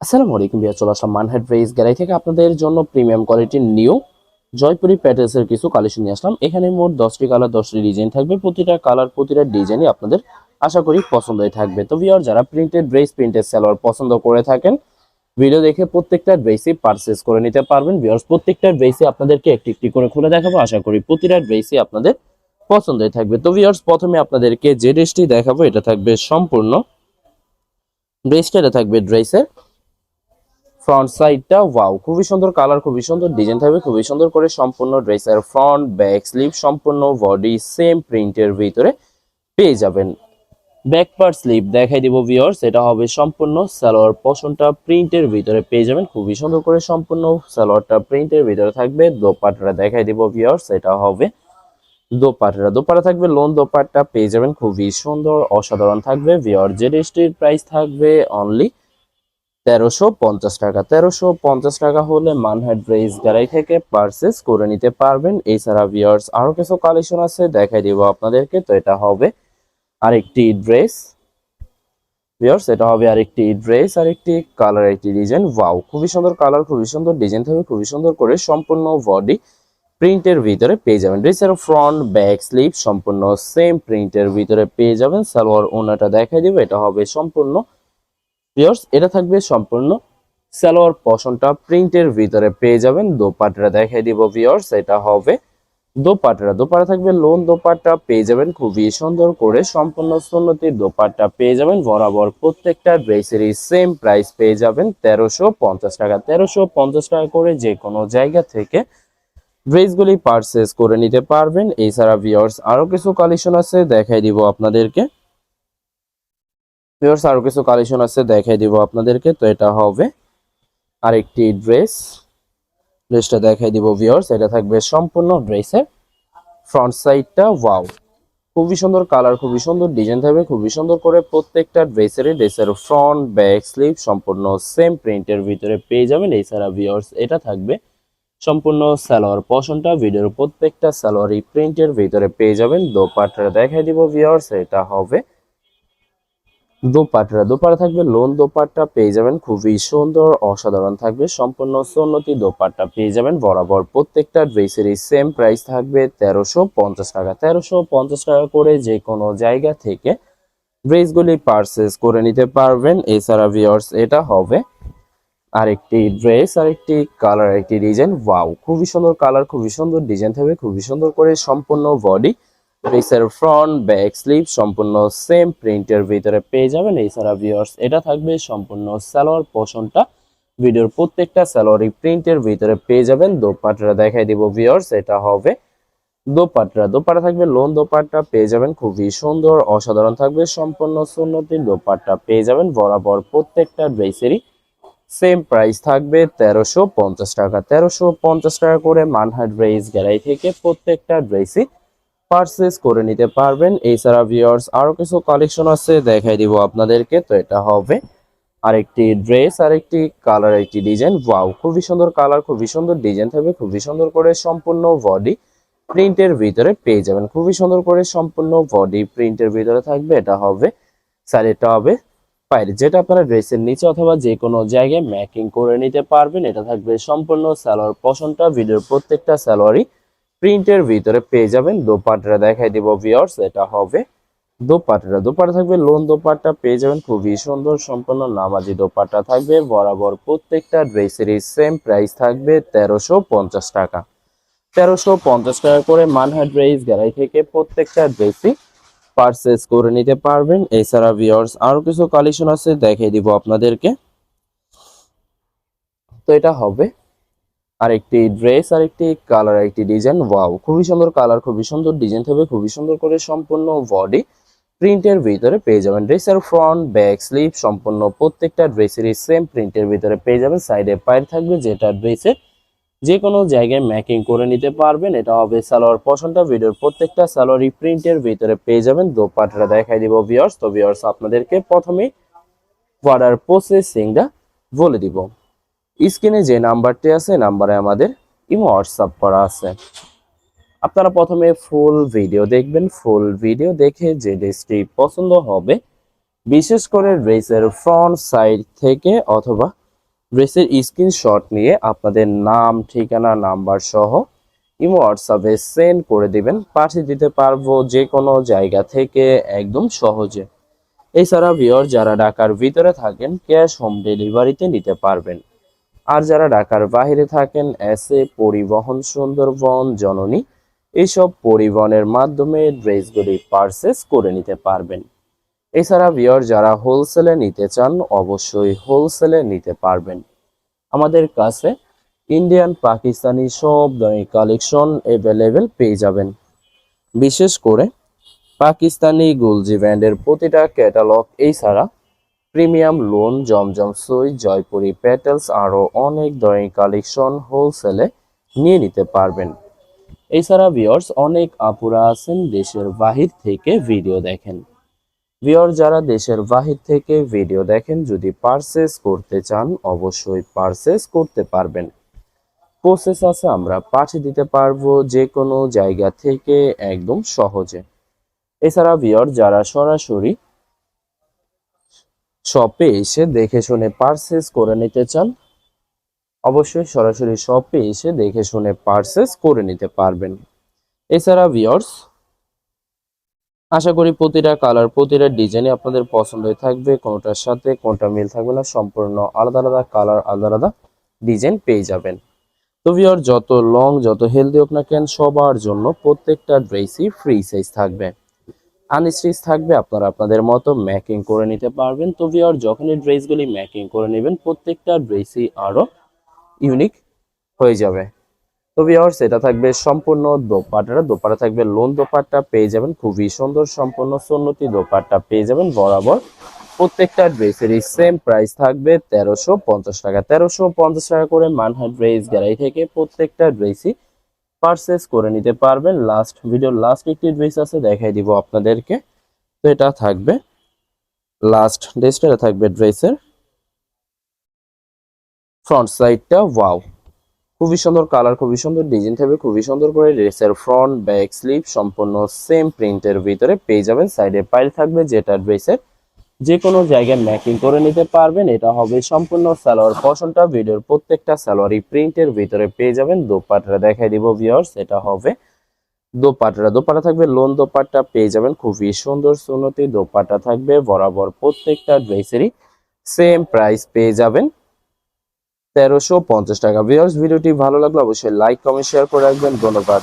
আসসালামু আলাইকুম ভাইয়া, চলে আসলাম মানহাট ড্রেস গ্যালারি থেকে আপনাদের জন্য প্রিমিয়াম কোয়ালিটির নিউ জয়পুরি প্যাটেলসের কিছু কালেকশন নিয়ে আসলাম। এখানে মোট 10টি কালার 10টি ডিজাইন থাকবে। প্রতিটা কালার প্রতিটা ডিজাইনই আপনাদের আশা করি পছন্দই থাকবে। তো ভিউয়ার যারা প্রিন্টেড ড্রেস প্রিন্টেড সালোয়ার পছন্দ করে থাকেন, ভিডিও দেখে প্রত্যেকটা ড্রেসই পারচেজ করে নিতে পারবেন। ভিউয়ার্স প্রত্যেকটা ড্রেসই আপনাদেরকে একটি একটি করে খুলে দেখাবো। আশা করি প্রতিটা ড্রেসই আপনাদের পছন্দই থাকবে। তো ভিউয়ার্স প্রথমে আপনাদেরকে যে ড্রেসটি দেখাবো এটা থাকবে সম্পূর্ণ ড্রেসটা, এটা থাকবে ড্রেসের ফ্রন্ট সাইডটা। ওয়াও, খুবই সুন্দর কালার, খুবই সুন্দর ডিজাইন থাকবে, খুবই সুন্দর করে সম্পূর্ণ ড্রেসের ফ্রন্ট ব্যাক স্লিভ সম্পূর্ণ বডি সেম প্রিন্টের ভিতরে পেয়ে যাবেন। ব্যাক পার্ট স্লিভ দেখাই দিব ভিউয়ার্স, এটা হবে সম্পূর্ণ সালোয়ার পোরশনটা প্রিন্টের ভিতরে পেয়ে যাবেন, খুবই সুন্দর করে সম্পূর্ণ সালোয়ারটা প্রিন্টের ভিতরে থাকবে। দোপাট্টাটা দেখাই দিব ভিউয়ার্স, এটা হবে দোপাট্টা থাকবে লোন দোপাট্টা পেয়ে যাবেন, খুবই সুন্দর অসাধারণ থাকবে। ভিউয়ার যে ড্রেসটির প্রাইস থাকবে অনলি 1350 টাকা। 1350 টাকা হলে মানহাট ড্রেস গ্যালারি থেকে পারচেস করে নিতে পারবেন। এছাড়া ভিউয়ার্স আরো কিছু কালেকশন আছে, দেখাই দিব আপনাদেরকে। তো এটা হবে আরেকটি ড্রেস ভিউয়ার্স, এটা হবে আরেকটি ড্রেস, আরেকটি কালার, একটি ডিজাইন। ওয়াও, খুবই সুন্দর কালার, খুবই সুন্দর ডিজাইন থাকবে, খুবই সুন্দর করে সম্পূর্ণ বডি প্রিন্টের ভিতরে পেয়ে যাবেন। ড্রেসের ফ্রন্ট ব্যাক স্লিভ সম্পূর্ণ সেম প্রিন্টের ভিতরে পেয়ে যাবেন। সালোয়ার ওনাটা দেখাই দিব, এটা হবে সম্পূর্ণ ভিউয়ার্স, এটা থাকবে সম্পূর্ণ সালোয়ার পোরশনটা প্রিন্টের ভিতরে পেয়ে যাবেন। দোপাট্টা দেখাই দিব ভিউয়ার্স, এটা হবে দোপাট্টা থাকবে লোন দোপাট্টা পেয়ে যাবেন, খুবই সুন্দর করে সম্পূর্ণ সুন্নতির দোপাট্টা পেয়ে যাবেন। বরাবর প্রত্যেকটা ড্রেসেরই সেম প্রাইস পেয়ে যাবেন 1350 টাকা। 1350 টাকা করে যে কোনো জায়গা থেকে ড্রেসগুলি পারচেস করে নিতে পারবেন। এছাড়া ভিউয়ার্স আরো কিছু কালেকশন আছে, দেখাই দিব আপনাদেরকে। ভিউয়ার্স আরো কিছু কালেকশন আছে, দেখাই দিব আপনাদেরকে। তো এটা হবে আরেকটি ড্রেসটা দেখাই দিব ভিউয়ার্স, এটা থাকবে সম্পূর্ণ ড্রেসের ফ্রন্ট সাইডটা। ওয়াও, খুবই সুন্দর কালার, খুবই সুন্দর ডিজাইন থাকবে, খুবই সুন্দর করে প্রত্যেকটা ড্রেসের ফ্রন্ট ব্যাক স্লিভ সম্পূর্ণ সেম প্রিন্টের ভিতরে পেয়ে যাবেন। এছাড়া ভিউয়ার্স এটা থাকবে সম্পূর্ণ সালোয়ার পোরশনটা, ভিডিওর প্রত্যেকটা সালোয়ারই প্রিন্টের ভিতরে পেয়ে যাবেন। দোপাট্টা দেখাই দিব ভিউয়ার্স, এটা হবে দোপাট্টা থাকবে লোন দোপাট্টা পেয়ে যাবেন, খুবই সুন্দর অসাধারণ থাকবে সম্পূর্ণ সুন্নতি দোপাট্টা পেয়ে যাবেন। বরাবর প্রত্যেকটা ড্রেসেরই সেম প্রাইস থাকবে 1350 টাকা। 1350 টাকা করে যে কোনো জায়গা থেকে ড্রেসগুলি পারচেস করে নিতে পারবেন। এছাড়া ভিউয়ার্স এটা হবে আরেকটি ড্রেস, আরেকটি কালার, একটি ডিজাইন। ওয়াও, খুবই সুন্দর কালার, খুবই সুন্দর ডিজাইন থাকবে, খুবই সুন্দর করে সম্পূর্ণ বডি ড্রেসের ফ্রন্ট ব্যাক স্লিভ সম্পূর্ণ সেম প্রিন্টের ভিতরে পেয়ে যাবেন। এছাড়া ভিউয়ার্স এটা থাকবে সম্পূর্ণ সালোয়ার পোরশনটা, ভিডিওর প্রত্যেকটা সালোয়ারই প্রিন্টের ভিতরে পেয়ে যাবেন। দোপাট্টা দেখাই দিব ভিউয়ার্স, এটা হবে দোপাট্টা থাকবে লোন দোপাট্টা পেয়ে যাবেন, খুবই সুন্দর অসাধারণ থাকবে সম্পূর্ণ সুন্নতি দোপাট্টা পেয়ে যাবেন। বরাবর প্রত্যেকটা ড্রেসেরই সেম প্রাইস থাকবে 1350 টাকা। 1350 টাকা করে মানহাট ড্রেস গ্যালারি থেকে প্রত্যেকটা ড্রেসই পারচেস করে নিতে পারবেন। এছাড়া ভিউয়ার্স আরো কিছু কালেকশন আছে, দেখাই দিব আপনাদেরকে। তো এটা হবে আরেকটি ড্রেস, আরেকটি কালার, একটি ডিজাইন। ওয়াও, খুবই সুন্দর কালার, খুবই সুন্দর ডিজাইন থাকবে, খুবই সুন্দর করে সম্পূর্ণ বডি প্রিন্টের ভিতরে পেয়ে যাবেন, খুবই সুন্দর করে সম্পূর্ণ বডি প্রিন্টের ভিতরে থাকবে। এটা হবে সাইডটা হবে পায়ের, যেটা আপনারা ড্রেসের নিচে অথবা যে কোনো জায়গায় ম্যাকিং করে নিতে পারবেন। এটা থাকবে সম্পূর্ণ সালোয়ার পোরশনটা, ভিডিওর প্রত্যেকটা সালোয়ারই প্রিন্টের ভিতরে পেয়ে যাবেন। দোপাট্টা দেখাই দিব ভিউয়ার্স, এটা হবে দোপাট্টা থাকবে লোন দোপাট্টা পেয়ে যাবেন, খুবই সুন্দর সম্পূর্ণ নামাজি দোপাট্টা থাকবে। বরাবর প্রত্যেকটা ড্রেসেরই সেম প্রাইস থাকবে 1350 টাকা। 1350 টাকা করে মানহাট ড্রেস গ্যালারি থেকে প্রত্যেকটা ড্রেসই পারচেস করে নিতে পারবেন। এছাড়া ভিউয়ার্স আরো কিছু কালেকশন আছে, দেখিয়ে দিব আপনাদেরকে। তো এটা হবে আরেকটি ড্রেস, আরেকটি কালার, একটি ডিজাইন। ওয়াও, খুবই সুন্দর কালার, খুবই সুন্দর ডিজাইন থাকবে, খুবই সুন্দর করে সম্পূর্ণ বডি প্রিন্টের ভিতরে পেয়ে যাবেন। ড্রেসের ফ্রন্ট ব্যাক স্লিভ সম্পূর্ণ প্রত্যেকটা ড্রেসেরই সেম প্রিন্টের ভিতরে পেয়ে যাবেন। সাইডে পায়ের থাকবে, যেটা ড্রেসের যে কোনো জায়গায় ম্যাকিং করে নিতে পারবেন। এটা হবে সালোয়ার পোরশনটা, ভিডিওর প্রত্যেকটা সালোয়ারই প্রিন্টের ভিতরে পেয়ে যাবেন। দোপাট্টা দেখাই দিব ভিউয়ার্স। তো ভিউয়ার্স আপনাদেরকে প্রথমেই অর্ডার প্রসেসিংটা বলে দিব। স্ক্রিনে যে নাম্বারটি আছে নাম্বারে আমাদের ইমো হোয়াটসঅ্যাপ করা আছে। আপনারা প্রথমে ফুল ভিডিও দেখবেন, ফুল ভিডিও দেখে যে ড্রেসটি পছন্দ হবে, বিশেষ করে ড্রেসের ফ্রন্ট সাইড থেকে অথবা ড্রেসের স্ক্রিনশট নিয়ে আপনাদের নাম, ঠিকানা, নাম্বার সহ ইমো হোয়াটসঅ্যাপে সেন্ড করে দিবেন, পাঠিয়ে দিতে পারবো যে কোনো জায়গা থেকে একদম সহজে। এছাড়া ভিউয়ার যারা ঢাকার ভিতরে থাকেন ক্যাশ হোম ডেলিভারিতে নিতে পারবেন। আর যারা ঢাকার বাইরে থাকেন এসএ পরিবহন, সুন্দরবন, জননী এইসব পরিবহনের মাধ্যমে ড্রেসগুলি পারচেস করে নিতে পারবেন। এছাড়া ভিউয়ার যারা হোলসেলে নিতে চান অবশ্যই হোলসেলে নিতে পারবেন। আমাদের কাছে ইন্ডিয়ান, পাকিস্তানি সব ধরনের কালেকশন অ্যাভেলেবেল পেয়ে যাবেন। বিশেষ করে পাকিস্তানি গুলজি ব্র্যান্ডের প্রতিটা ক্যাটালগ, এছাড়া প্রিমিয়াম লোন, জমজম সুই, জয়পুরি প্যাটেলস আরও অনেক ধরনের কালেকশন হোলসেলে নিয়ে নিতে পারবেন। এছাড়া ভিউয়ার্স অনেক আপুরা আছেন দেশের বাহির থেকে ভিডিও দেখেন। ভিউয়ার যারা দেশের বাহির থেকে ভিডিও দেখেন যদি পারচেস করতে চান অবশ্যই পারচেস করতে পারবেন। প্রসেস আছে, আমরা পাঠিয়ে দিতে পারবো যে কোনো জায়গা থেকে একদম সহজে। এছাড়া ভিউয়ার যারা সরাসরি শপে এসে দেখে শুনে পারচেস করে নিতে চান অবশ্যই সরাসরি শপে এসে দেখে শুনে পারচেস করে নিতে পারবেন। এছাড়া ভিউয়ার্স আশা করি প্রতিটা কালার, প্রতিটা ডিজাইনই আপনাদের পছন্দই থাকবে, কোনোটার সাথে কোনটা মিল থাকবে না, সম্পূর্ণ আলাদা আলাদা কালার, আলাদা আলাদা ডিজাইন পেয়ে যাবেন। তো ভিউয়ার যত লং যত হেলদি হোক না কেন সবার জন্য প্রত্যেকটা ড্রেসই ফ্রি সাইজ থাকবে, আনস্টিচ থাকবে, আপনারা আপনাদের মতো মেকিং করে নিতে পারবেন। তো ভিউয়ার যখনই ড্রেসগুলি মেকিং করে নেবেন প্রত্যেকটা ড্রেসই আরো ইউনিক হয়ে যাবে। তো ভিউয়ার্স এটা থাকবে সম্পূর্ণ দোপাট্টা, দোপাট্টা থাকবে লোন দোপাট্টা পেয়ে যাবেন, খুবই সুন্দর সম্পূর্ণ সুন্নতি দোপাট্টা পেয়ে যাবেন বরাবর। প্রত্যেকটা ড্রেসেরই সেম প্রাইস থাকবে 1350 টাকা, 1350 টাকা করে মানহাট ড্রেস গ্যালারি থেকে প্রত্যেকটা ড্রেসই পারচেস করে নিতে পারবেন। লাস্ট ভিডিওর লাস্ট একটি ড্রেস আছে দেখাই দিব আপনাদেরকে। তো এটা থাকবে লাস্ট ড্রেসটা, এটা থাকবে ড্রেসের ফ্রন্ট সাইডটা। ওয়াও, খুবই সুন্দর কালার, খুবই সুন্দর ডিজাইন থাকবে, খুবই সুন্দর করে ড্রেসের ফ্রন্ট ব্যাক স্লিভ সম্পূর্ণ সেম প্রিন্টের ভিতরে পেয়ে যাবেন। সাইডে পাইল থাকবে যেটা ড্রেসের যে কোনো জায়গায় ম্যাচিং করে নিতে পারবেন। এটা হবে সম্পূর্ণ সালোয়ার পোরশনটা, ভিডিওর প্রত্যেকটা সালোয়ারই প্রিন্টের ভিতরে পেয়ে যাবেন। দোপাট্টা দেখাই দিব ভিউয়ার্স, এটা হবে দোপাট্টা, দোপাট্টা থাকবে লোন দোপাট্টা পেয়ে যাবেন, খুবই সুন্দর সুন্নতি দোপাট্টা থাকবে বরাবর। প্রত্যেকটা ড্রেসেরই সেম প্রাইস পেয়ে যাবেন 1350 টাকা। ভিউয়ার্স ভিডিওটি ভালো লাগলে অবশ্যই লাইক, কমেন্ট, শেয়ার করে রাখবেন। ধন্যবাদ।